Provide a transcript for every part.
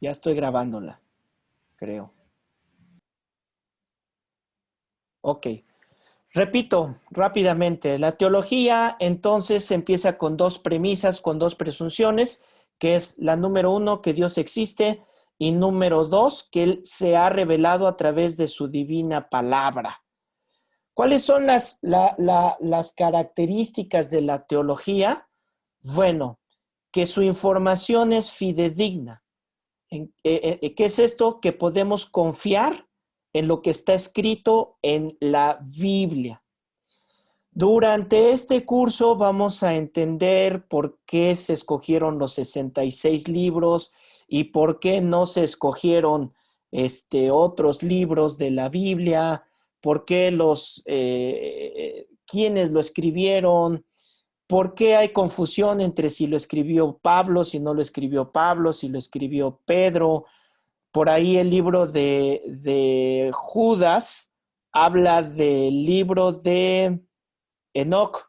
Ya estoy grabándola, creo. Ok. Repito rápidamente. La teología entonces empieza con dos premisas, con dos presunciones, que es la número uno, que Dios existe, y número dos, que Él se ha revelado a través de su divina palabra. ¿Cuáles son las características de la teología? Bueno, que su información es fidedigna. ¿Qué es esto? Que podemos confiar en lo que está escrito en la Biblia. Durante este curso vamos a entender por qué se escogieron los 66 libros y por qué no se escogieron otros libros de la Biblia, por qué quiénes lo escribieron, ¿por qué hay confusión entre si lo escribió Pablo, si no lo escribió Pablo, si lo escribió Pedro? Por ahí el libro de Judas habla del libro de Enoc,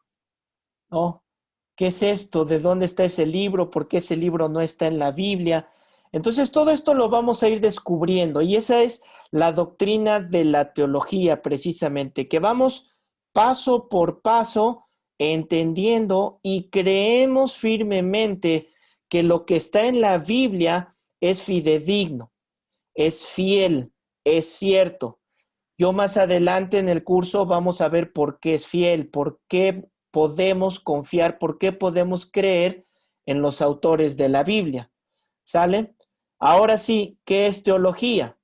¿no? ¿Qué es esto? ¿De dónde está ese libro? ¿Por qué ese libro no está en la Biblia? Entonces todo esto lo vamos a ir descubriendo y esa es la doctrina de la teología precisamente, que vamos paso por paso entendiendo y creemos firmemente que lo que está en la Biblia es fidedigno, es fiel, es cierto. Yo más adelante en el curso vamos a ver por qué es fiel, por qué podemos confiar, por qué podemos creer en los autores de la Biblia. ¿Sale? Ahora sí, ¿qué es teología?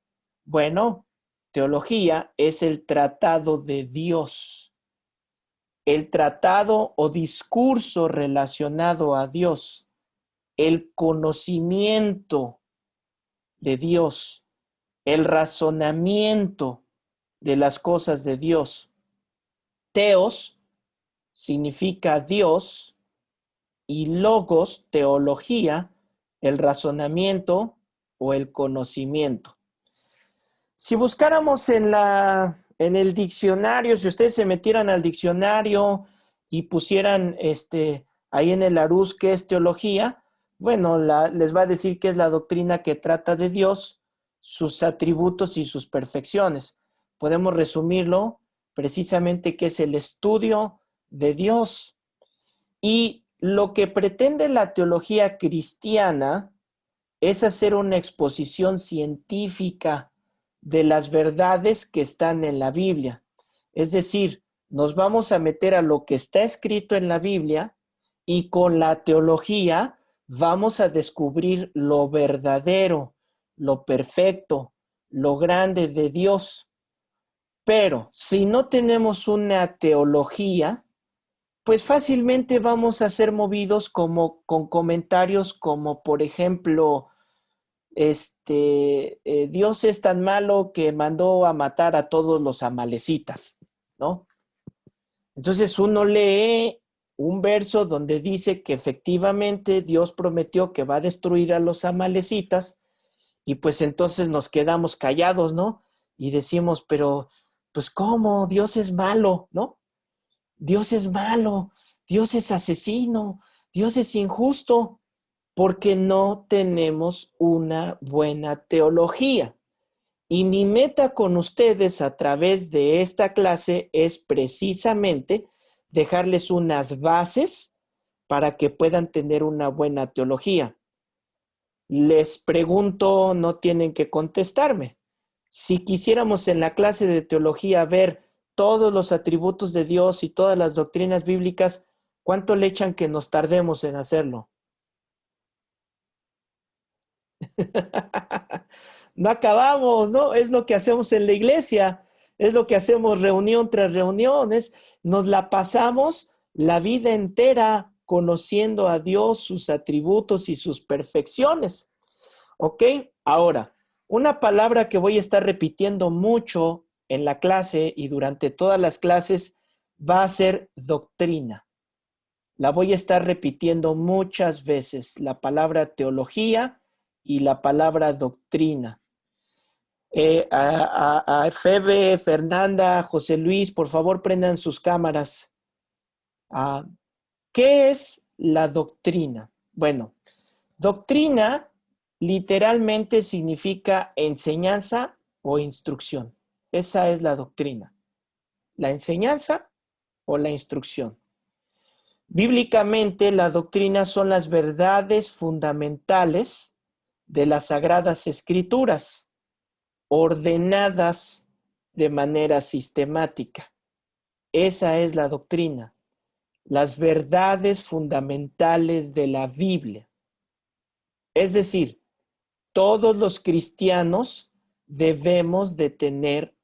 Bueno, teología es el tratado de Dios, el tratado o discurso relacionado a Dios, el conocimiento de Dios, el razonamiento de las cosas de Dios. Teos significa Dios y logos, teología, el razonamiento o el conocimiento. Si buscáramos en el diccionario, si ustedes se metieran al diccionario y pusieran ahí en el Larousse qué es teología, bueno, les va a decir que es la doctrina que trata de Dios, sus atributos y sus perfecciones. Podemos resumirlo precisamente que es el estudio de Dios. Y lo que pretende la teología cristiana es hacer una exposición científica de las verdades que están en la Biblia. Es decir, nos vamos a meter a lo que está escrito en la Biblia y con la teología vamos a descubrir lo verdadero, lo perfecto, lo grande de Dios. Pero si no tenemos una teología, pues fácilmente vamos a ser movidos con comentarios como, por ejemplo, Dios es tan malo que mandó a matar a todos los amalecitas, ¿no? Entonces uno lee un verso donde dice que efectivamente Dios prometió que va a destruir a los amalecitas y pues entonces nos quedamos callados, ¿no? Y decimos, pero pues ¿cómo? Dios es malo, ¿no? Dios es malo, Dios es asesino, Dios es injusto, porque no tenemos una buena teología. Y mi meta con ustedes a través de esta clase es precisamente dejarles unas bases para que puedan tener una buena teología. Les pregunto, no tienen que contestarme. Si quisiéramos en la clase de teología ver todos los atributos de Dios y todas las doctrinas bíblicas, ¿cuánto le echan que nos tardemos en hacerlo? No acabamos, ¿no? Es lo que hacemos en la iglesia, es lo que hacemos reunión tras reunión, nos la pasamos la vida entera conociendo a Dios, sus atributos y sus perfecciones. ¿Ok? Ahora, una palabra que voy a estar repitiendo mucho en la clase y durante todas las clases va a ser doctrina. La voy a estar repitiendo muchas veces, la palabra teología y la palabra doctrina. A Febe, Fernanda, José Luis, por favor prendan sus cámaras. ¿Qué es la doctrina? Bueno, doctrina Literalmente significa enseñanza o instrucción. Esa es la doctrina. La enseñanza o la instrucción. Bíblicamente, la doctrina son las verdades fundamentales de las Sagradas Escrituras, ordenadas de manera sistemática. Esa es la doctrina, las verdades fundamentales de la Biblia. Es decir, todos los cristianos debemos de tener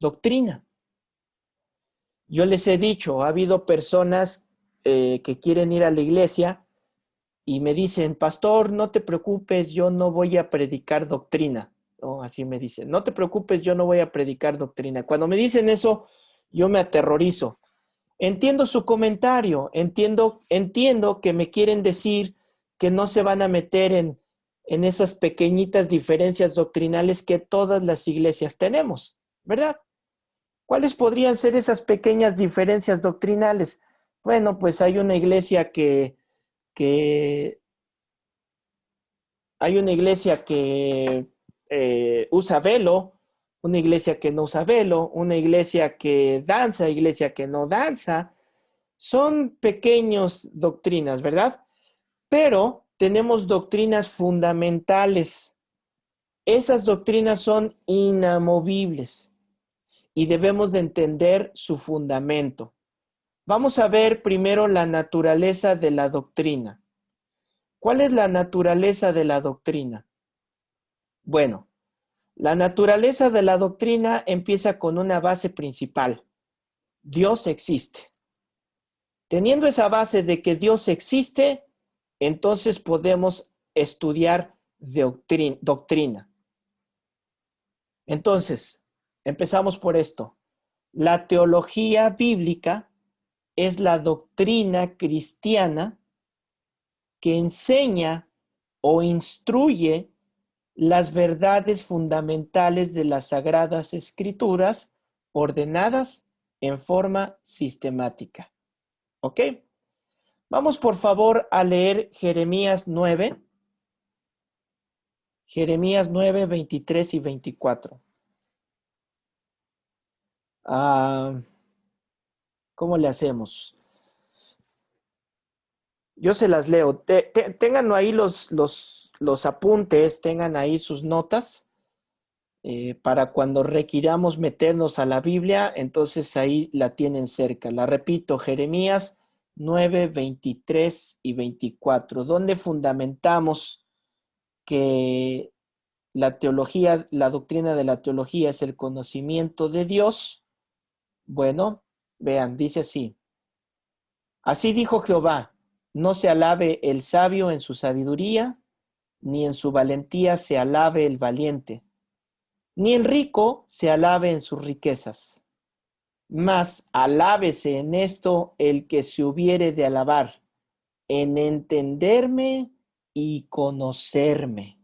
doctrina. Yo les he dicho, ha habido personas que quieren ir a la iglesia y me dicen, pastor, no te preocupes, yo no voy a predicar doctrina. ¿No? Así me dicen, no te preocupes, yo no voy a predicar doctrina. Cuando me dicen eso, yo me aterrorizo. Entiendo su comentario, entiendo que me quieren decir que no se van a meter en esas pequeñitas diferencias doctrinales que todas las iglesias tenemos, ¿verdad? ¿Cuáles podrían ser esas pequeñas diferencias doctrinales? Bueno, pues hay una iglesia que usa velo, una iglesia que no usa velo, una iglesia que danza, iglesia que no danza. Son pequeñas doctrinas, ¿verdad? Pero tenemos doctrinas fundamentales. Esas doctrinas son inamovibles y debemos de entender su fundamento. Vamos a ver primero la naturaleza de la doctrina. ¿Cuál es la naturaleza de la doctrina? Bueno, la naturaleza de la doctrina empieza con una base principal. Dios existe. Teniendo esa base de que Dios existe, entonces podemos estudiar doctrina. Entonces, empezamos por esto. La teología bíblica es la doctrina cristiana que enseña o instruye las verdades fundamentales de las Sagradas Escrituras ordenadas en forma sistemática. ¿Ok? Vamos por favor a leer Jeremías 9. Jeremías 9, 23 y 24. ¿Cómo le hacemos? Yo se las leo. Tengan ahí los apuntes, tengan ahí sus notas para cuando requiramos meternos a la Biblia, entonces ahí la tienen cerca. La repito, Jeremías 9, 23 y 24, donde fundamentamos que la teología, la doctrina de la teología es el conocimiento de Dios. Bueno, vean, dice así. Así dijo Jehová, no se alabe el sabio en su sabiduría, ni en su valentía se alabe el valiente, ni el rico se alabe en sus riquezas. Mas alábese en esto el que se hubiere de alabar, en entenderme y conocerme,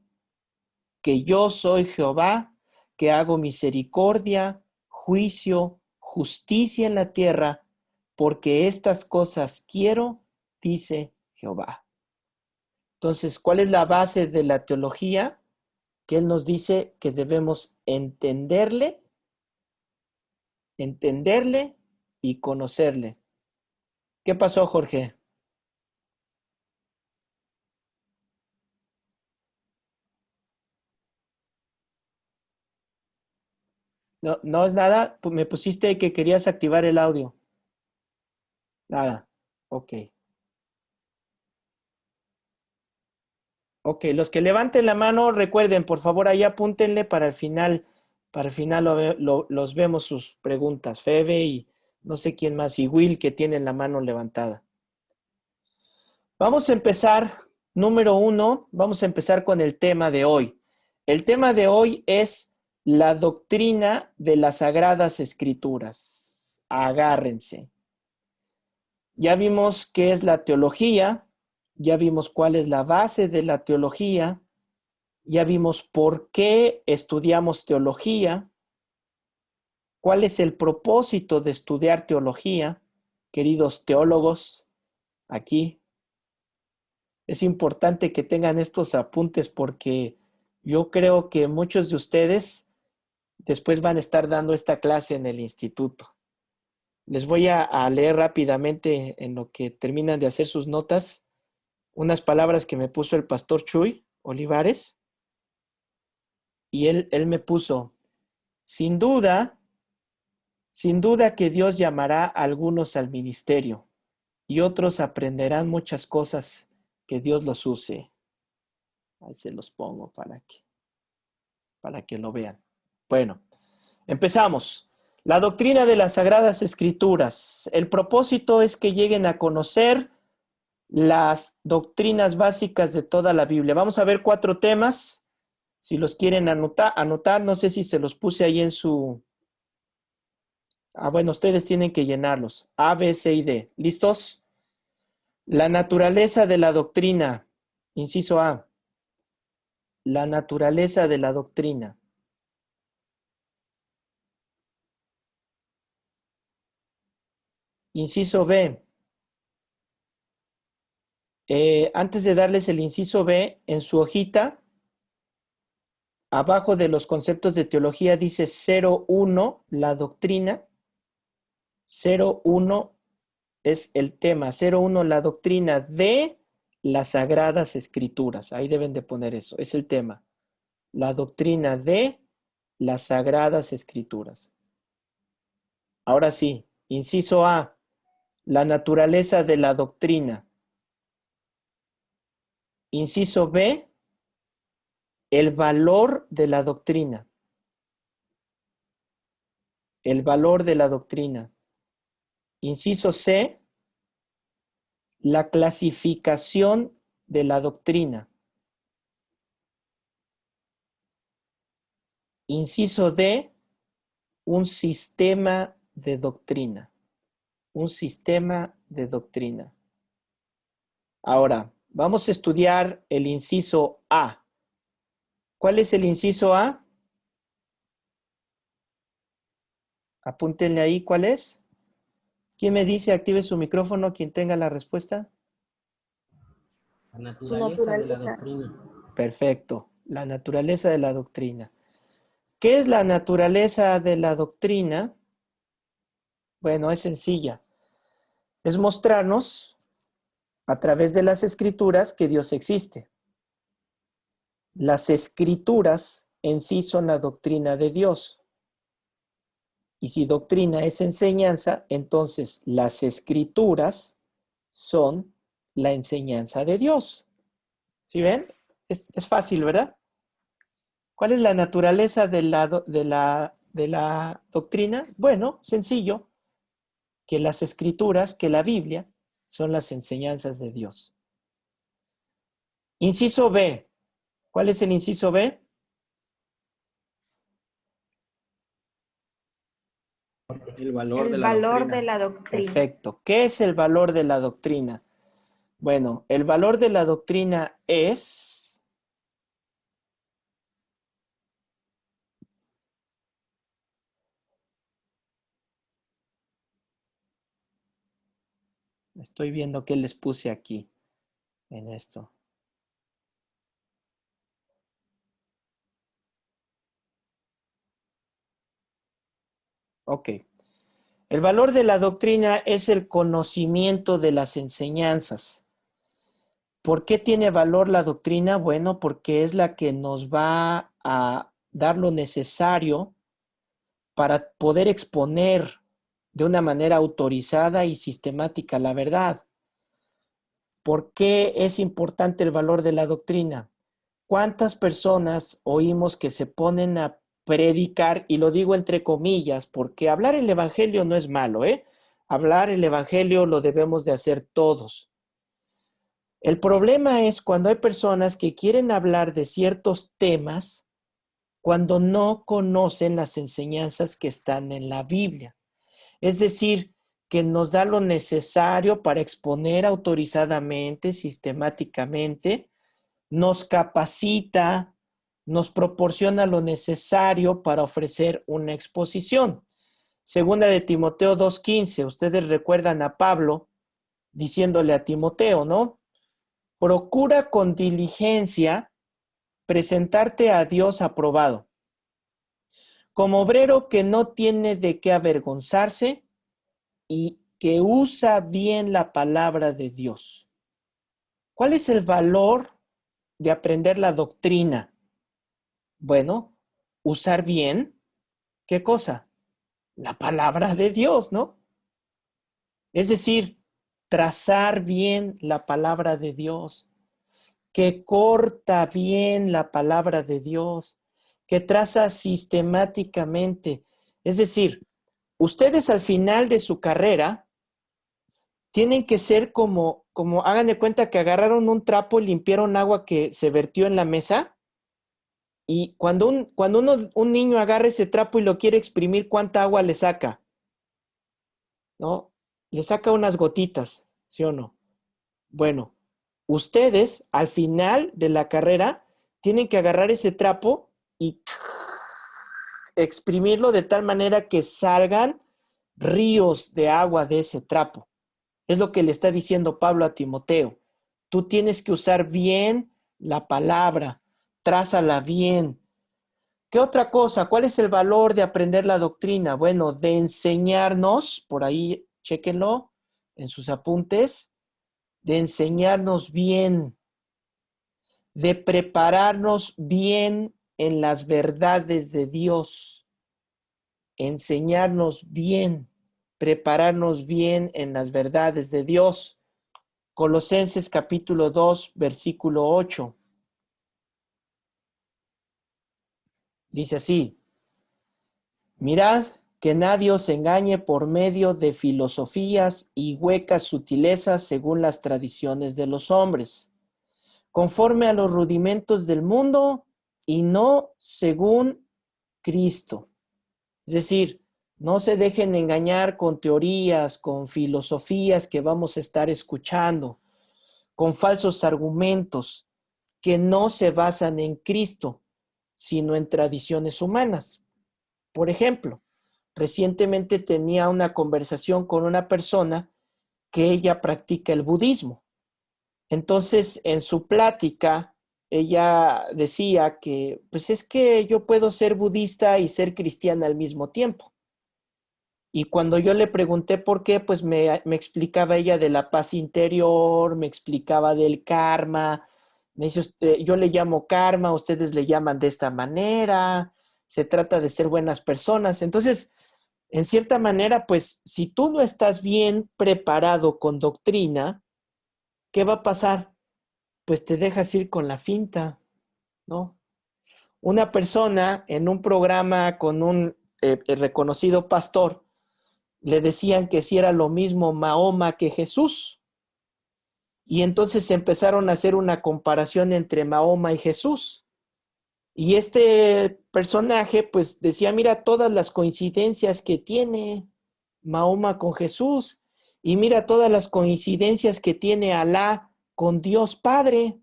que yo soy Jehová, que hago misericordia, juicio, justicia en la tierra, porque estas cosas quiero, dice Jehová. Entonces, ¿cuál es la base de la teología? Que Él nos dice que debemos entenderle y conocerle. ¿Qué pasó, Jorge? No, no es nada. Me pusiste que querías activar el audio. Nada. Ok. Ok, los que levanten la mano, recuerden, por favor, ahí apúntenle para el final los vemos sus preguntas. Febe y no sé quién más, y Will que tienen la mano levantada. Vamos a empezar, número 1, vamos a empezar con el tema de hoy. El tema de hoy es la doctrina de las Sagradas Escrituras. Agárrense. Ya vimos qué es la teología, ya vimos cuál es la base de la teología, ya vimos por qué estudiamos teología, cuál es el propósito de estudiar teología, queridos teólogos, aquí. es importante que tengan estos apuntes porque yo creo que muchos de ustedes después van a estar dando esta clase en el instituto. Les voy a leer rápidamente en lo que terminan de hacer sus notas unas palabras que me puso el pastor Chuy Olivares. Y él me puso, sin duda que Dios llamará a algunos al ministerio y otros aprenderán muchas cosas que Dios los use. Ahí se los pongo para que lo vean. Bueno, empezamos. La doctrina de las Sagradas Escrituras. El propósito es que lleguen a conocer las doctrinas básicas de toda la Biblia. Vamos a ver 4 temas. Si los quieren anotar, no sé si se los puse ahí en su... bueno, ustedes tienen que llenarlos. A, B, C y D. ¿Listos? La naturaleza de la doctrina. Inciso A. La naturaleza de la doctrina. Inciso B. Antes de darles el inciso B, en su hojita, abajo de los conceptos de teología dice 01, la doctrina. 01 es el tema. 01, la doctrina de las Sagradas Escrituras. Ahí deben de poner eso. Es el tema. La doctrina de las Sagradas Escrituras. Ahora sí, inciso A, la naturaleza de la doctrina. Inciso B, el valor de la doctrina. El valor de la doctrina. Inciso C, la clasificación de la doctrina. Inciso D, un sistema de doctrina. Un sistema de doctrina. Ahora, vamos a estudiar el inciso A. ¿Cuál es el inciso A? Apúntenle ahí cuál es. ¿Quién me dice active su micrófono? Quien tenga la respuesta. La naturaleza de la doctrina. Perfecto. La naturaleza de la doctrina. ¿Qué es la naturaleza de la doctrina? Bueno, es sencilla. Es mostrarnos a través de las escrituras que Dios existe. Las escrituras en sí son la doctrina de Dios. Y si doctrina es enseñanza, entonces las escrituras son la enseñanza de Dios. ¿Sí ven? Es fácil, ¿verdad? ¿Cuál es la naturaleza de la doctrina? Bueno, sencillo, que las escrituras, que la Biblia, son las enseñanzas de Dios. Inciso B. ¿Cuál es el inciso B? El valor El de la valor doctrina. de la doctrina. Perfecto. ¿Qué es el valor de la doctrina? Bueno, el valor de la doctrina es... Estoy viendo qué les puse aquí en esto. Ok. El valor de la doctrina es el conocimiento de las enseñanzas. ¿Por qué tiene valor la doctrina? Bueno, porque es la que nos va a dar lo necesario para poder exponer de una manera autorizada y sistemática la verdad. ¿Por qué es importante el valor de la doctrina? ¿Cuántas personas oímos que se ponen a predicar, y lo digo entre comillas, porque hablar el evangelio no es malo, ¿eh? Hablar el evangelio lo debemos de hacer todos. El problema es cuando hay personas que quieren hablar de ciertos temas cuando no conocen las enseñanzas que están en la Biblia. Es decir, que nos da lo necesario para exponer autorizadamente, sistemáticamente, nos capacita, nos proporciona lo necesario para ofrecer una exposición. Segunda de Timoteo 2:15, ustedes recuerdan a Pablo diciéndole a Timoteo, ¿no? procura con diligencia presentarte a Dios aprobado, como obrero que no tiene de qué avergonzarse y que usa bien la palabra de Dios. ¿Cuál es el valor de aprender la doctrina? Bueno, usar bien, ¿qué cosa? La palabra de Dios, ¿no? Es decir, trazar bien la palabra de Dios, que corta bien la palabra de Dios, que traza sistemáticamente. Es decir, ustedes al final de su carrera tienen que ser como hagan de cuenta que agarraron un trapo y limpiaron agua que se vertió en la mesa. Y cuando un niño agarra ese trapo y lo quiere exprimir, ¿cuánta agua le saca? ¿No? Le saca unas gotitas, ¿sí o no? Bueno, ustedes al final de la carrera tienen que agarrar ese trapo y exprimirlo de tal manera que salgan ríos de agua de ese trapo. Es lo que le está diciendo Pablo a Timoteo. Tú tienes que usar bien la palabra, trázala bien. ¿Qué otra cosa? ¿Cuál es el valor de aprender la doctrina? Bueno, de enseñarnos, por ahí, chéquenlo en sus apuntes, de enseñarnos bien, de prepararnos bien en las verdades de Dios, enseñarnos bien, prepararnos bien en las verdades de Dios. Colosenses capítulo 2, versículo 8. Dice así: mirad que nadie os engañe por medio de filosofías y huecas sutilezas según las tradiciones de los hombres, conforme a los rudimentos del mundo y no según Cristo. Es decir, no se dejen engañar con teorías, con filosofías que vamos a estar escuchando, con falsos argumentos que no se basan en Cristo, sino en tradiciones humanas. Por ejemplo, recientemente tenía una conversación con una persona que ella practica el budismo. Entonces, en su plática, ella decía que, pues es que yo puedo ser budista y ser cristiana al mismo tiempo. Y cuando yo le pregunté por qué, pues me explicaba ella de la paz interior, me explicaba del karma. Me dice, yo le llamo karma, ustedes le llaman de esta manera, se trata de ser buenas personas. Entonces, en cierta manera, pues si tú no estás bien preparado con doctrina, ¿qué va a pasar? Pues te dejas ir con la finta, ¿no? Una persona en un programa con un reconocido pastor, le decían que si era lo mismo Mahoma que Jesús. Y entonces empezaron a hacer una comparación entre Mahoma y Jesús. Y este personaje pues decía, mira todas las coincidencias que tiene Mahoma con Jesús y mira todas las coincidencias que tiene Alá con Dios Padre.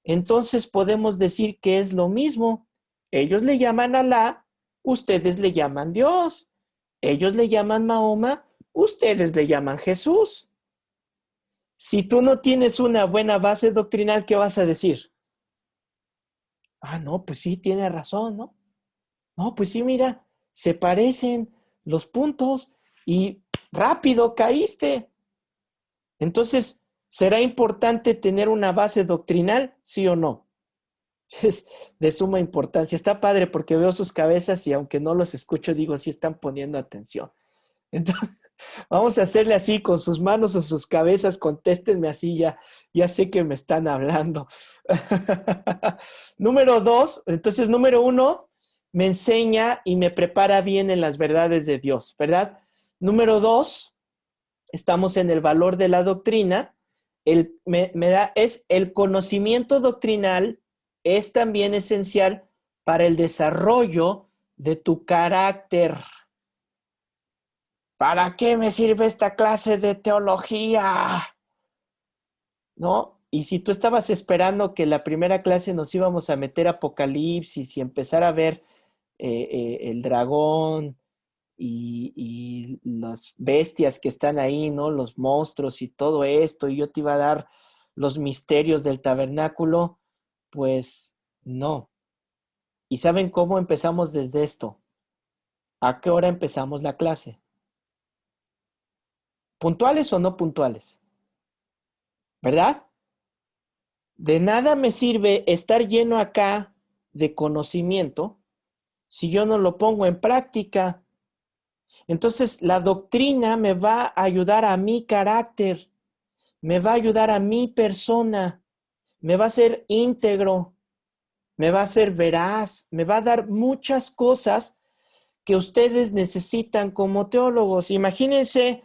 Entonces podemos decir que es lo mismo. Ellos le llaman Alá, ustedes le llaman Dios. Ellos le llaman Mahoma, ustedes le llaman Jesús. Si tú no tienes una buena base doctrinal, ¿qué vas a decir? Ah, no, pues sí, tiene razón, ¿no? No, pues sí, mira, se parecen los puntos y rápido caíste. Entonces, ¿será importante tener una base doctrinal? ¿Sí o no? Es de suma importancia. Está padre porque veo sus cabezas y aunque no los escucho, digo, sí están poniendo atención. Entonces, vamos a hacerle así con sus manos o sus cabezas, contéstenme así, ya sé que me están hablando. Número 2, entonces número 1, me enseña y me prepara bien en las verdades de Dios, ¿verdad? Número 2, estamos en el valor de la doctrina. Es el conocimiento doctrinal es también esencial para el desarrollo de tu carácter. ¿Para qué me sirve esta clase de teología? ¿No? Y si tú estabas esperando que la primera clase nos íbamos a meter a Apocalipsis y empezar a ver el dragón y las bestias que están ahí, ¿no? Los monstruos y todo esto, y yo te iba a dar los misterios del tabernáculo, pues no. ¿Y saben cómo empezamos desde esto? ¿A qué hora empezamos la clase? ¿Puntuales o no puntuales? ¿Verdad? De nada me sirve estar lleno acá de conocimiento si yo no lo pongo en práctica. Entonces, la doctrina me va a ayudar a mi carácter, me va a ayudar a mi persona, me va a ser íntegro, me va a ser veraz, me va a dar muchas cosas que ustedes necesitan como teólogos. Imagínense,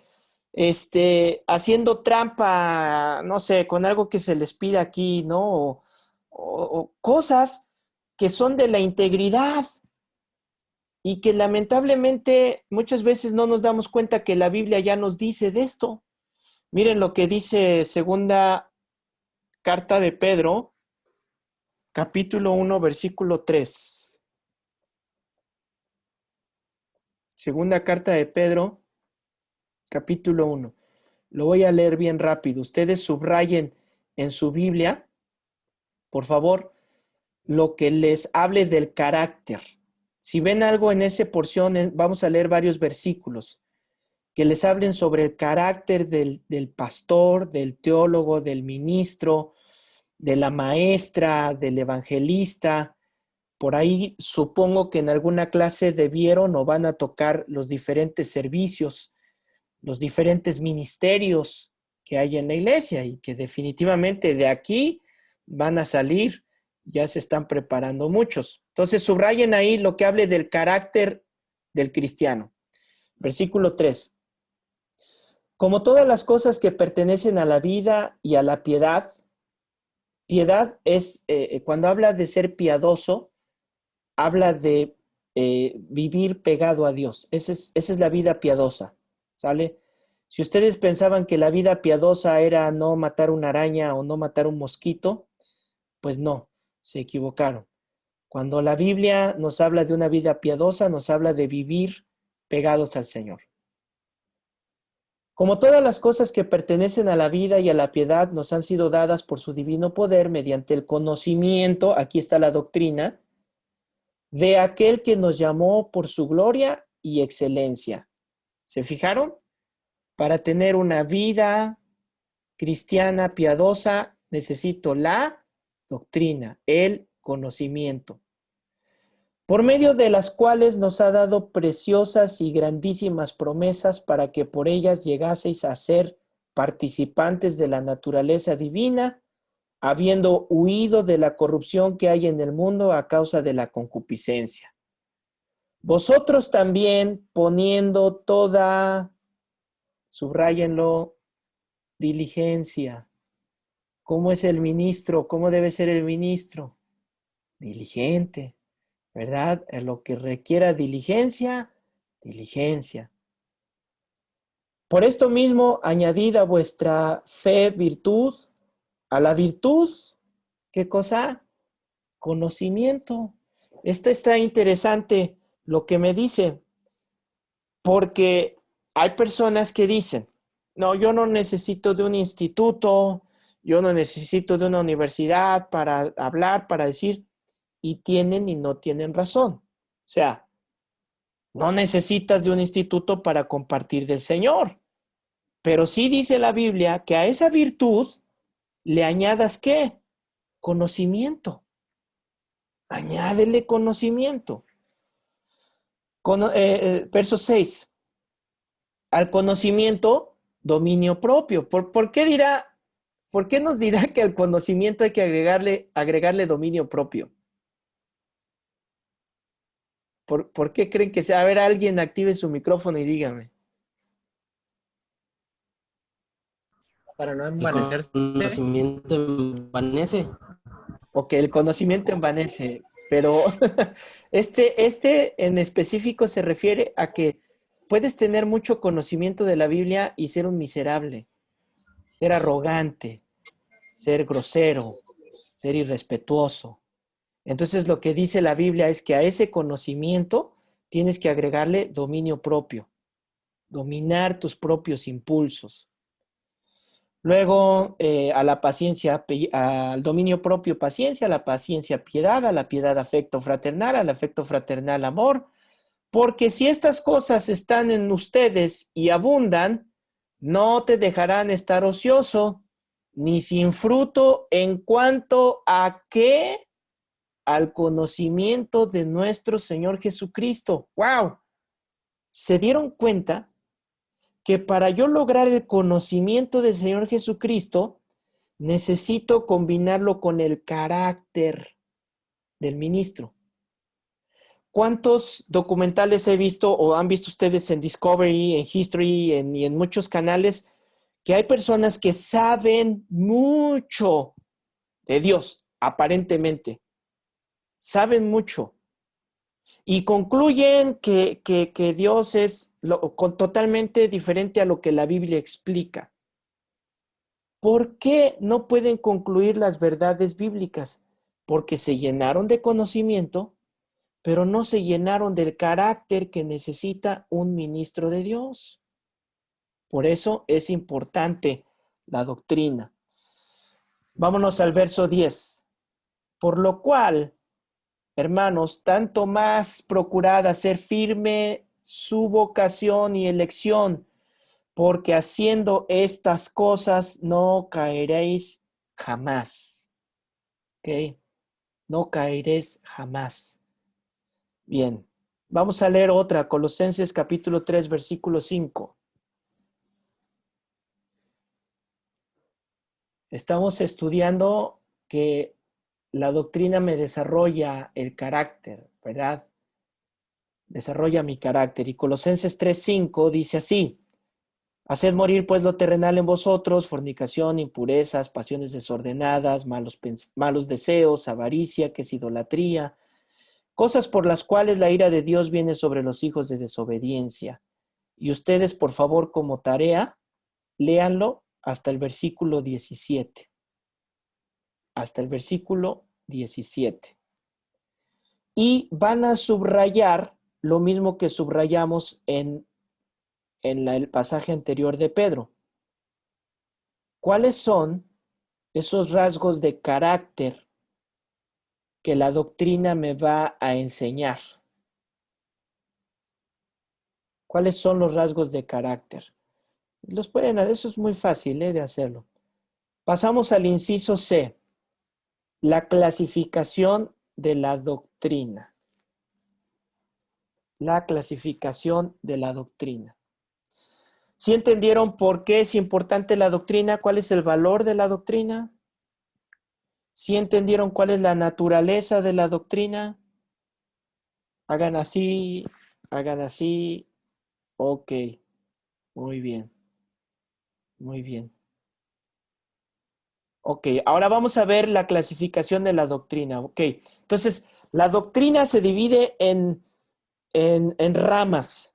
haciendo trampa, no sé, con algo que se les pide aquí, ¿no? O cosas que son de la integridad y que lamentablemente muchas veces no nos damos cuenta que la Biblia ya nos dice de esto. Miren lo que dice segunda carta de Pedro, capítulo 1, versículo 3. Segunda carta de Pedro, capítulo 1. Lo voy a leer bien rápido. Ustedes subrayen en su Biblia, por favor, lo que les hable del carácter. Si ven algo en esa porción, vamos a leer varios versículos que les hablen sobre el carácter del pastor, del teólogo, del ministro, de la maestra, del evangelista. Por ahí supongo que en alguna clase debieron o van a tocar los diferentes servicios, los diferentes ministerios que hay en la iglesia y que definitivamente de aquí van a salir, ya se están preparando muchos. Entonces subrayen ahí lo que hable del carácter del cristiano. Versículo 3. Como todas las cosas que pertenecen a la vida y a la piedad, piedad es, cuando habla de ser piadoso, habla de vivir pegado a Dios. Esa es la vida piadosa, ¿sale? Si ustedes pensaban que la vida piadosa era no matar una araña o no matar un mosquito, pues no, se equivocaron. Cuando la Biblia nos habla de una vida piadosa, nos habla de vivir pegados al Señor. Como todas las cosas que pertenecen a la vida y a la piedad nos han sido dadas por su divino poder mediante el conocimiento, aquí está la doctrina, de aquel que nos llamó por su gloria y excelencia. ¿Se fijaron? Para tener una vida cristiana piadosa necesito la doctrina, el conocimiento, por medio de las cuales nos ha dado preciosas y grandísimas promesas para que por ellas llegaseis a ser participantes de la naturaleza divina, habiendo huido de la corrupción que hay en el mundo a causa de la concupiscencia. Vosotros también poniendo toda, subráyenlo, diligencia. ¿Cómo es el ministro? ¿Cómo debe ser el ministro? Diligente, ¿verdad? En lo que requiera diligencia, diligencia. Por esto mismo, añadid a vuestra fe virtud, a la virtud, ¿qué cosa? Conocimiento. Esto está interesante lo que me dice, porque hay personas que dicen, no, yo no necesito de un instituto, yo no necesito de una universidad para hablar, para decir, y tienen y no tienen razón. O sea, no necesitas de un instituto para compartir del Señor, pero sí dice la Biblia que a esa virtud le añadas ¿qué? Conocimiento. Añádele conocimiento. Verso 6. Al conocimiento, dominio propio. ¿Por qué nos dirá que al conocimiento hay que agregarle dominio propio? ¿Por qué creen que sea? A ver, alguien active su micrófono y dígame. Para no envanecerse. El conocimiento envanece. Ok, el conocimiento envanece, pero este en específico se refiere a que puedes tener mucho conocimiento de la Biblia y ser un miserable, ser arrogante, ser grosero, ser irrespetuoso. Entonces lo que dice la Biblia es que a ese conocimiento tienes que agregarle dominio propio, dominar tus propios impulsos. Luego, a la paciencia, al dominio propio, paciencia, a la paciencia, piedad, a la piedad, afecto fraternal, al afecto fraternal, amor. Porque si estas cosas están en ustedes y abundan, no te dejarán estar ocioso ni sin fruto en cuanto a qué, al conocimiento de nuestro Señor Jesucristo. ¡Wow! ¿Se dieron cuenta que para yo lograr el conocimiento del Señor Jesucristo, necesito combinarlo con el carácter del ministro? ¿Cuántos documentales he visto o han visto ustedes en Discovery, en History y en muchos canales que hay personas que saben mucho de Dios, aparentemente, saben mucho y concluyen que Dios es totalmente diferente a lo que la Biblia explica? ¿Por qué no pueden concluir las verdades bíblicas? Porque se llenaron de conocimiento, pero no se llenaron del carácter que necesita un ministro de Dios. Por eso es importante la doctrina. Vámonos al verso 10. Por lo cual, hermanos, tanto más procurad hacer firme su vocación y elección, porque haciendo estas cosas no caeréis jamás. ¿Ok? No caeréis jamás. Bien, vamos a leer otra, Colosenses capítulo 3, versículo 5. Estamos estudiando que la doctrina me desarrolla el carácter, ¿verdad? Desarrolla mi carácter. Y Colosenses 3:5 dice así: haced morir pues lo terrenal en vosotros, fornicación, impurezas, pasiones desordenadas, malos deseos, avaricia, que es idolatría, cosas por las cuales la ira de Dios viene sobre los hijos de desobediencia. Y ustedes, por favor, como tarea, léanlo hasta el versículo 17. Hasta el versículo 17. Y van a subrayar lo mismo que subrayamos en el pasaje anterior de Pedro. ¿Cuáles son esos rasgos de carácter que la doctrina me va a enseñar? ¿Cuáles son los rasgos de carácter? Los pueden, eso es muy fácil de hacerlo. Pasamos al inciso C, la clasificación de la doctrina. La clasificación de la doctrina. ¿Sí entendieron por qué es importante la doctrina? ¿Cuál es el valor de la doctrina? ¿Sí entendieron cuál es la naturaleza de la doctrina? Hagan así, hagan así. Ok, muy bien, muy bien. Ok, ahora vamos a ver la clasificación de la doctrina. Ok, entonces la doctrina se divide en ramas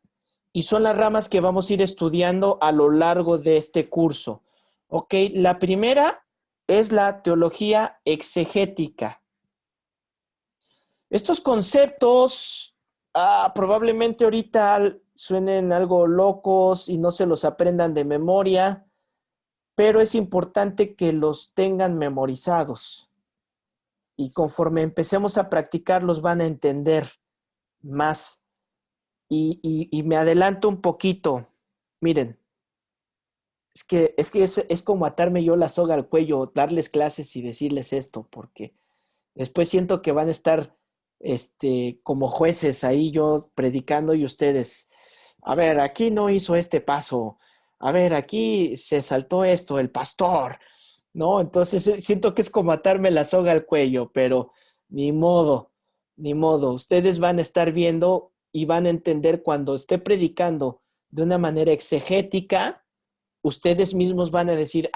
y son las ramas que vamos a ir estudiando a lo largo de este curso. Ok, la primera es la teología exegética. Estos conceptos probablemente ahorita suenen algo locos y no se los aprendan de memoria, pero es importante que los tengan memorizados y conforme empecemos a practicar los van a entender más. Y me adelanto un poquito. Miren, es como atarme yo la soga al cuello, darles clases y decirles esto, porque después siento que van a estar como jueces ahí yo predicando y ustedes, a ver, aquí no hizo este paso, a ver, aquí se saltó esto, el pastor, ¿no? Entonces siento que es como atarme la soga al cuello, pero ni modo, ni modo. Ustedes van a estar viendo y van a entender cuando esté predicando de una manera exegética, ustedes mismos van a decir,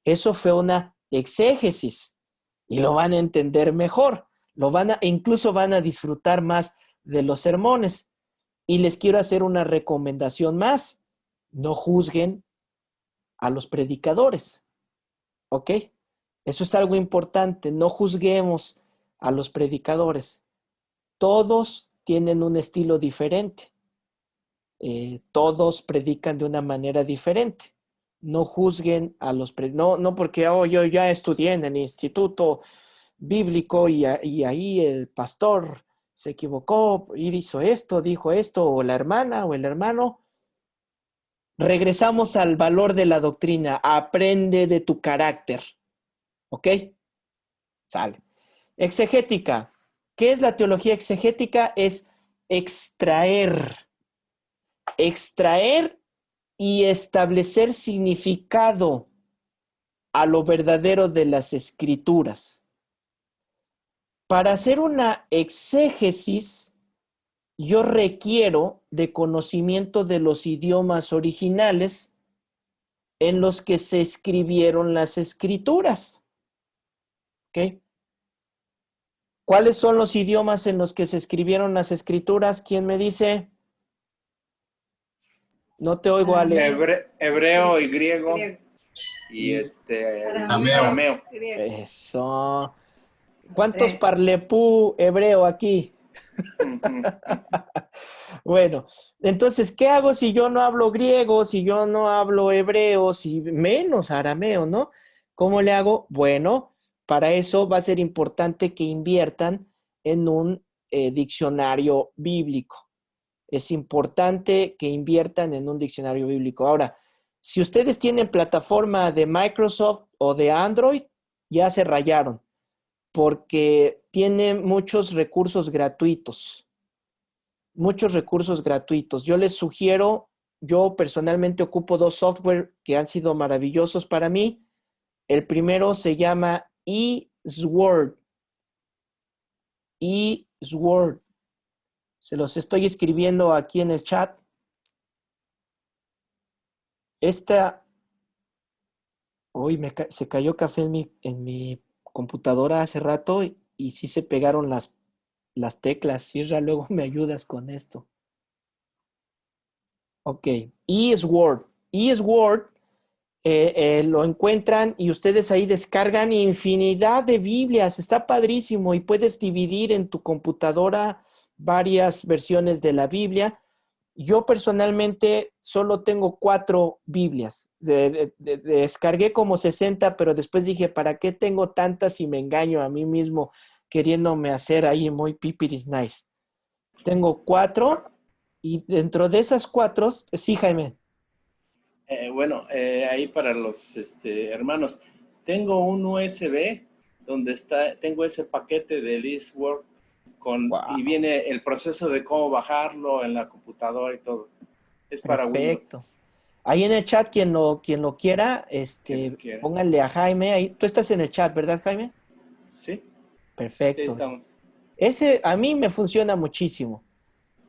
eso fue una exégesis y lo van a entender mejor, incluso van a disfrutar más de los sermones. Y les quiero hacer una recomendación más, no juzguen a los predicadores, ¿ok? Eso es algo importante, no juzguemos a los predicadores. Todos tienen un estilo diferente, todos predican de una manera diferente. No juzguen a los... No, no porque oh, yo ya estudié en el instituto bíblico y ahí el pastor se equivocó y hizo esto, dijo esto, o la hermana o el hermano. Regresamos al valor de la doctrina. Aprende de tu carácter. ¿Ok? Sale. Exegética. ¿Qué es la teología exegética? Es extraer y establecer significado a lo verdadero de las escrituras. Para hacer una exégesis, yo requiero de conocimiento de los idiomas originales en los que se escribieron las escrituras. ¿Ok? ¿Cuáles son los idiomas en los que se escribieron las escrituras? ¿Quién me dice? No te oigo, Ale. Hebreo y griego y arameo. Eso. ¿Cuántos parlepú hebreo aquí? Bueno, entonces, ¿qué hago si yo no hablo griego, si yo no hablo hebreo, si menos arameo, ¿no? ¿Cómo le hago? Bueno, para eso va a ser importante que inviertan en un diccionario bíblico. Es importante que inviertan en un diccionario bíblico. Ahora, si ustedes tienen plataforma de Microsoft o de Android, ya se rayaron, porque tiene muchos recursos gratuitos. Muchos recursos gratuitos. Yo les sugiero, yo personalmente ocupo 2 software que han sido maravillosos para mí. El primero se llama eSword. eSword. Se los estoy escribiendo aquí en el chat. Uy, se cayó café en mi computadora hace rato y sí se pegaron las teclas. Sierra, luego me ayudas con esto. Ok, eSword. eSword lo encuentran y ustedes ahí descargan infinidad de Biblias. Está padrísimo y puedes dividir en tu computadora varias versiones de la Biblia. Yo personalmente solo tengo 4 Biblias. Descargué como 60, pero después dije, ¿para qué tengo tantas si me engaño a mí mismo queriéndome hacer ahí muy pipiris nice? Tengo 4 y dentro de esas 4, sí, Jaime. Ahí para los hermanos, tengo un USB donde tengo ese paquete del eSword y viene el proceso de cómo bajarlo en la computadora y todo. Es para Windows. Perfecto. Ahí en el chat, quien lo quiera, pónganle a Jaime. Ahí, tú estás en el chat, ¿verdad, Jaime? Sí. Perfecto. Sí, estamos. Ese a mí me funciona muchísimo.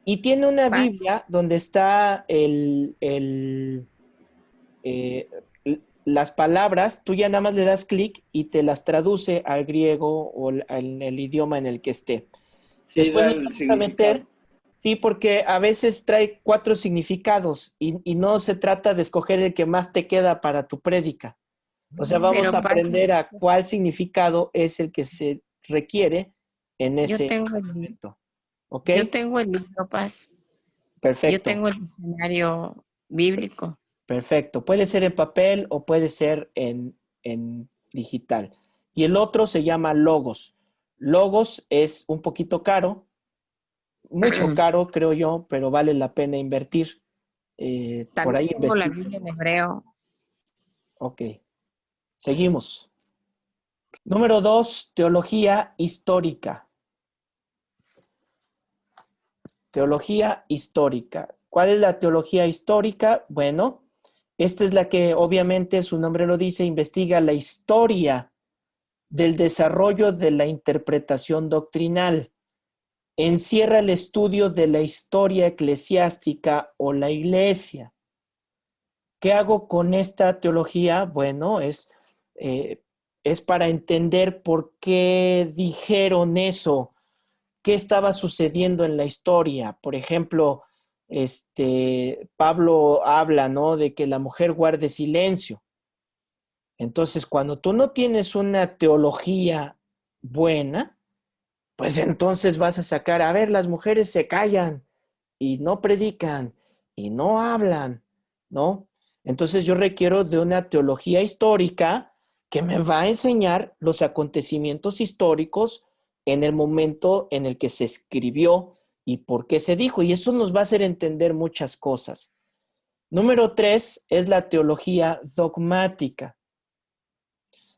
Y tiene una Biblia donde está las palabras, tú ya nada más le das clic y te las traduce al griego o en el idioma en el que esté. Sí, después da le el vamos a significado. meter, sí, porque a veces trae 4 significados y no se trata de escoger el que más te queda para tu prédica. O sea, vamos a aprender a cuál significado es el que se requiere en ese momento. ¿Ok? Yo tengo el libro Paz. Perfecto. Yo tengo el diccionario bíblico. Perfecto. Puede ser en papel o puede ser en digital. Y el otro se llama Logos. Logos es un poquito caro, mucho caro, creo yo, pero vale la pena invertir. Por ahí tengo la investiguen. Biblia en hebreo. Ok. Seguimos. Número 2, teología histórica. Teología histórica. ¿Cuál es la teología histórica? Bueno, esta es la que obviamente su nombre lo dice, investiga la historia del desarrollo de la interpretación doctrinal. Encierra el estudio de la historia eclesiástica o la iglesia. ¿Qué hago con esta teología? Bueno, es para entender por qué dijeron eso, qué estaba sucediendo en la historia. Por ejemplo, Pablo habla, ¿no?, de que la mujer guarde silencio. Entonces, cuando tú no tienes una teología buena, pues entonces vas a sacar, a ver, las mujeres se callan y no predican y no hablan, ¿no? Entonces yo requiero de una teología histórica que me va a enseñar los acontecimientos históricos en el momento en el que se escribió y por qué se dijo. Y eso nos va a hacer entender muchas cosas. Número 3 es la teología dogmática.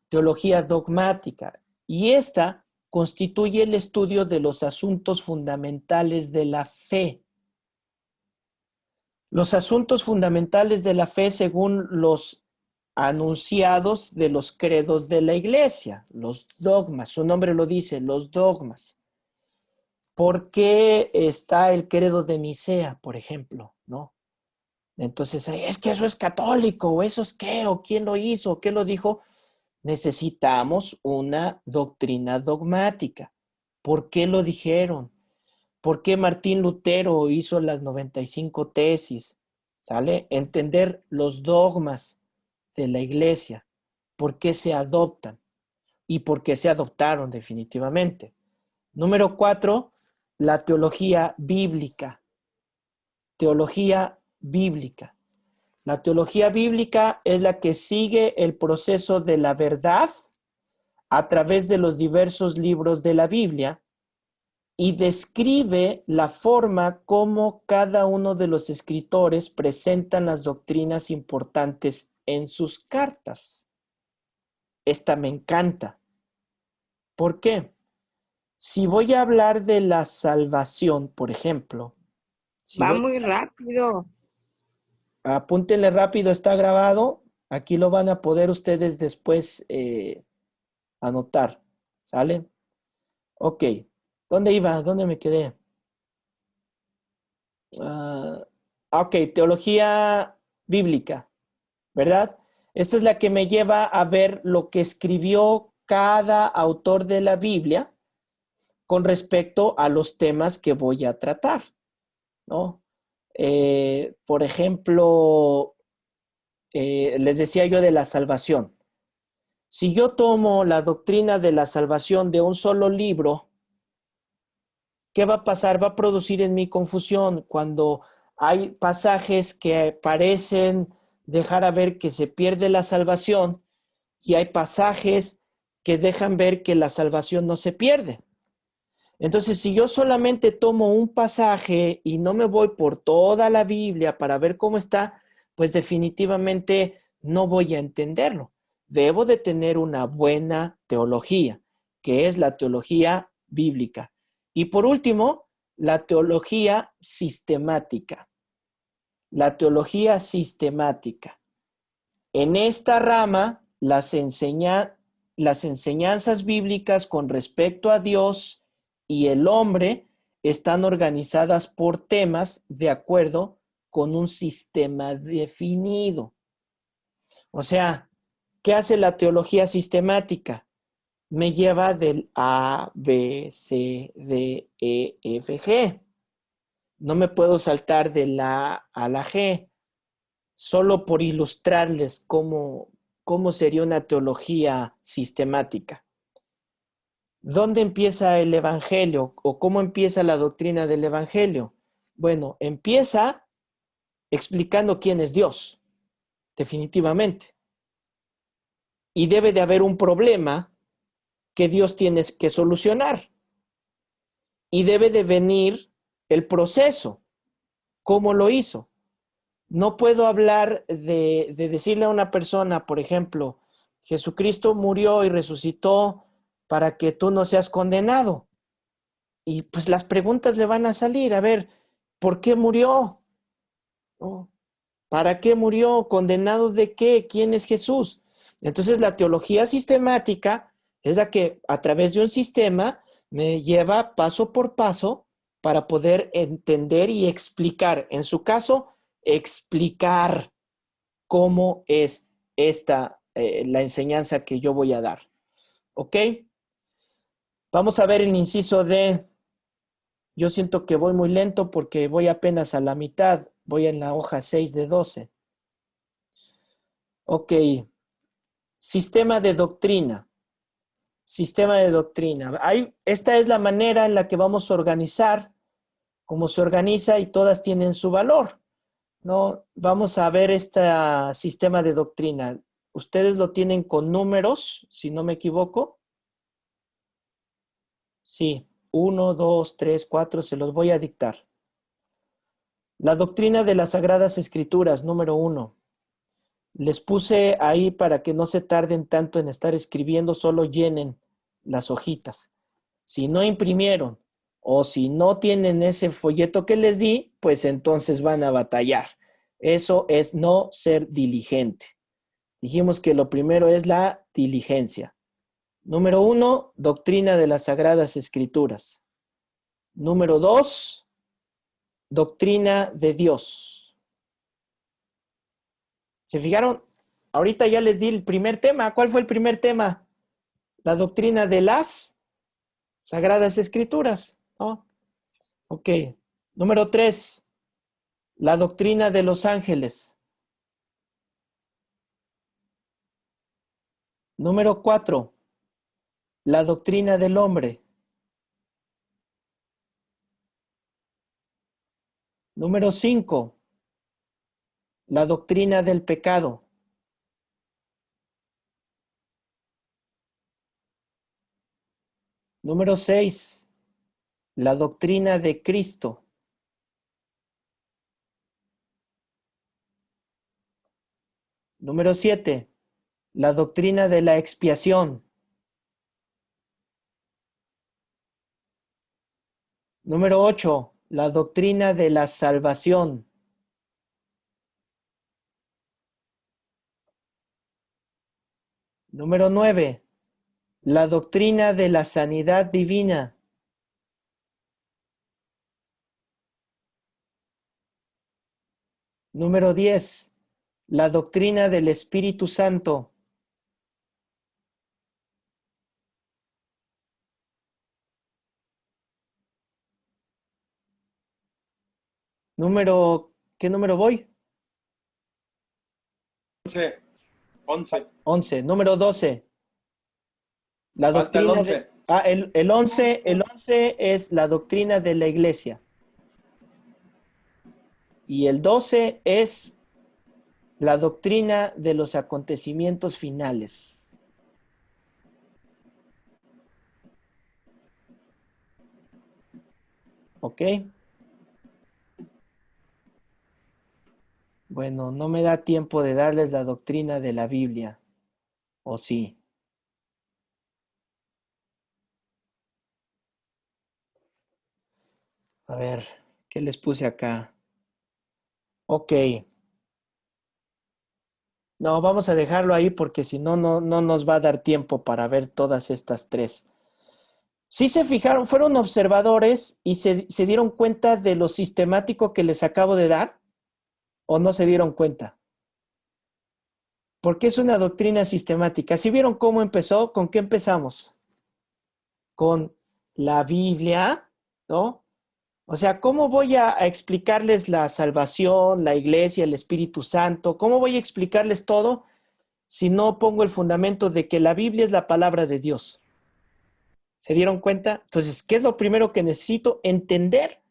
Teología dogmática. Y esta constituye el estudio de los asuntos fundamentales de la fe. Los asuntos fundamentales de la fe según los anunciados de los credos de la iglesia, los dogmas, su nombre lo dice, los dogmas. ¿Por qué está el credo de Nicea, por ejemplo? ¿No? Entonces, es que eso es católico, o eso es qué, o quién lo hizo, o qué lo dijo. Necesitamos una doctrina dogmática. ¿Por qué lo dijeron? ¿Por qué Martín Lutero hizo las 95 tesis? ¿Sale? Entender los dogmas de la iglesia. ¿Por qué se adoptan? Y por qué se adoptaron definitivamente. Número 4, la teología bíblica. Teología bíblica. La teología bíblica es la que sigue el proceso de la verdad a través de los diversos libros de la Biblia y describe la forma como cada uno de los escritores presentan las doctrinas importantes en sus cartas. Esta me encanta. ¿Por qué? Si voy a hablar de la salvación, por ejemplo. Va muy rápido. Apúntenle rápido, está grabado. Aquí lo van a poder ustedes después anotar. ¿Sale? Ok. ¿Dónde iba? ¿Dónde me quedé? Ok, teología bíblica, ¿verdad? Esta es la que me lleva a ver lo que escribió cada autor de la Biblia con respecto a los temas que voy a tratar, ¿no? Por ejemplo, les decía yo de la salvación. Si yo tomo la doctrina de la salvación de un solo libro, ¿qué va a pasar? Va a producir en mí confusión cuando hay pasajes que parecen dejar a ver que se pierde la salvación y hay pasajes que dejan ver que la salvación no se pierde. Entonces, si yo solamente tomo un pasaje y no me voy por toda la Biblia para ver cómo está, pues definitivamente no voy a entenderlo. Debo de tener una buena teología, que es la teología bíblica. Y por último, la teología sistemática. La teología sistemática. En esta rama, las enseñanzas bíblicas con respecto a Dios y el hombre están organizadas por temas de acuerdo con un sistema definido. O sea, ¿qué hace la teología sistemática? Me lleva del A, B, C, D, E, F, G. No me puedo saltar de la A a la G, solo por ilustrarles cómo sería una teología sistemática. ¿Dónde empieza el evangelio o cómo empieza la doctrina del evangelio? Bueno, empieza explicando quién es Dios, definitivamente. Y debe de haber un problema que Dios tiene que solucionar. Y debe de venir el proceso, cómo lo hizo. No puedo hablar de decirle a una persona, por ejemplo, Jesucristo murió y resucitó para que tú no seas condenado. Y pues las preguntas le van a salir, a ver, ¿por qué murió? ¿No? ¿Para qué murió? ¿Condenado de qué? ¿Quién es Jesús? Entonces la teología sistemática es la que a través de un sistema me lleva paso por paso para poder entender y explicar. En su caso, explicar cómo es la enseñanza que yo voy a dar. ¿Ok? Vamos a ver el inciso D. Yo siento que voy muy lento porque voy apenas a la mitad. Voy en la hoja 6 de 12. Ok. Sistema de doctrina. Sistema de doctrina. Esta es la manera en la que vamos a organizar, cómo se organiza y todas tienen su valor. No, vamos a ver este sistema de doctrina. Ustedes lo tienen con números, si no me equivoco. Sí, 1, 2, 3, 4, se los voy a dictar. La doctrina de las Sagradas Escrituras, número 1. Les puse ahí para que no se tarden tanto en estar escribiendo, solo llenen las hojitas. Si no imprimieron o si no tienen ese folleto que les di, pues entonces van a batallar. Eso es no ser diligente. Dijimos que lo primero es la diligencia. Número 1, doctrina de las Sagradas Escrituras. Número 2, doctrina de Dios. ¿Se fijaron? Ahorita ya les di el primer tema. ¿Cuál fue el primer tema? La doctrina de las Sagradas Escrituras, ¿no? Ok. Número 3, la doctrina de los ángeles. Número 4, la doctrina del hombre. Número 5, la doctrina del pecado. Número 6, la doctrina de Cristo. Número 7, la doctrina de la expiación. Número 8, la doctrina de la salvación. Número 9, la doctrina de la sanidad divina. Número 10, la doctrina del Espíritu Santo. ¿Qué número voy? 11. 11. Número 12, la Falta el doctrina 11. de... el 11 es la doctrina de la iglesia. Y el 12 es la doctrina de los acontecimientos finales. ¿Ok? Bueno, no me da tiempo de darles la doctrina de la Biblia. ¿O sí? A ver, ¿qué les puse acá? Ok. No, vamos a dejarlo ahí porque si no, no nos va a dar tiempo para ver todas estas tres. Sí se fijaron, fueron observadores y se dieron cuenta de lo sistemático que les acabo de dar, ¿o no se dieron cuenta? Porque es una doctrina sistemática. ¿Sí vieron cómo empezó? ¿Con qué empezamos? Con la Biblia, ¿no? O sea, ¿cómo voy a explicarles la salvación, la iglesia, el Espíritu Santo? ¿Cómo voy a explicarles todo si no pongo el fundamento de que la Biblia es la palabra de Dios? ¿Se dieron cuenta? Entonces, ¿qué es lo primero que necesito? Entender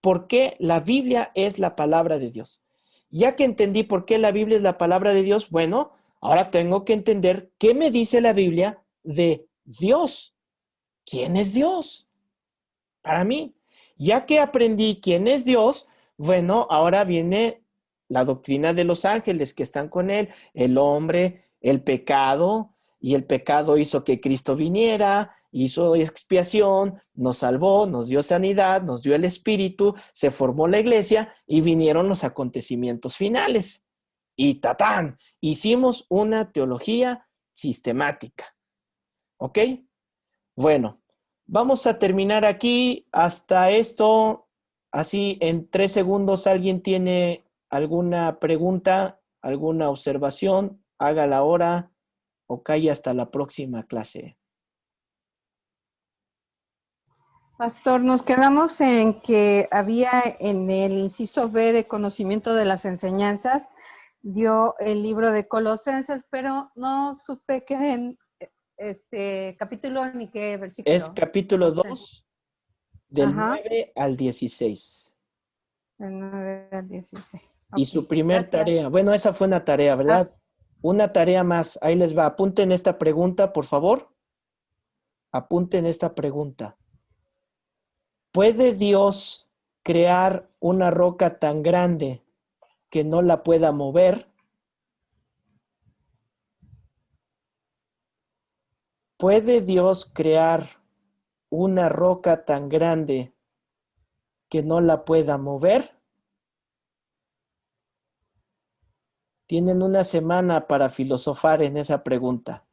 por qué la Biblia es la palabra de Dios. Ya que entendí por qué la Biblia es la palabra de Dios, bueno, ahora tengo que entender qué me dice la Biblia de Dios. ¿Quién es Dios? Para mí. Ya que aprendí quién es Dios, bueno, ahora viene la doctrina de los ángeles que están con él, el hombre, el pecado, y el pecado hizo que Cristo viniera, hizo expiación, nos salvó, nos dio sanidad, nos dio el Espíritu, se formó la iglesia y vinieron los acontecimientos finales. Y tatán, hicimos una teología sistemática. ¿Ok? Bueno, vamos a terminar aquí. Hasta esto, así en 3 segundos, ¿alguien tiene alguna pregunta, alguna observación? Hágala ahora o calle hasta la próxima clase. Pastor, nos quedamos en que había en el inciso B de conocimiento de las enseñanzas, dio el libro de Colosenses, pero no supe qué capítulo ni qué versículo. Es capítulo 2, del 9 al 16. Del 9 al 16. Y su primer gracias. tarea. Bueno, esa fue una tarea, ¿verdad? Una tarea más. Ahí les va. Apunten esta pregunta, por favor. Apunten esta pregunta. ¿Puede Dios crear una roca tan grande que no la pueda mover? ¿Puede Dios crear una roca tan grande que no la pueda mover? Tienen una semana para filosofar en esa pregunta.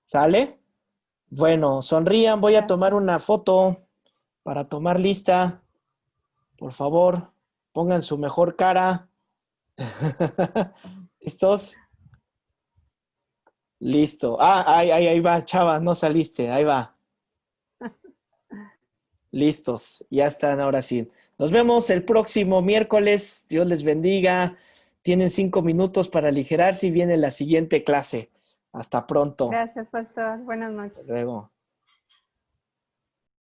¿Sale? Bueno, sonrían. Voy a tomar una foto para tomar lista. Por favor, pongan su mejor cara. ¿Listos? Listo. Ahí va, chava, no saliste. Ahí va. Listos. Ya están, ahora sí. Nos vemos el próximo miércoles. Dios les bendiga. Tienen 5 minutos para aligerarse y viene la siguiente clase. Hasta pronto. Gracias, pastor. Buenas noches. Hasta luego.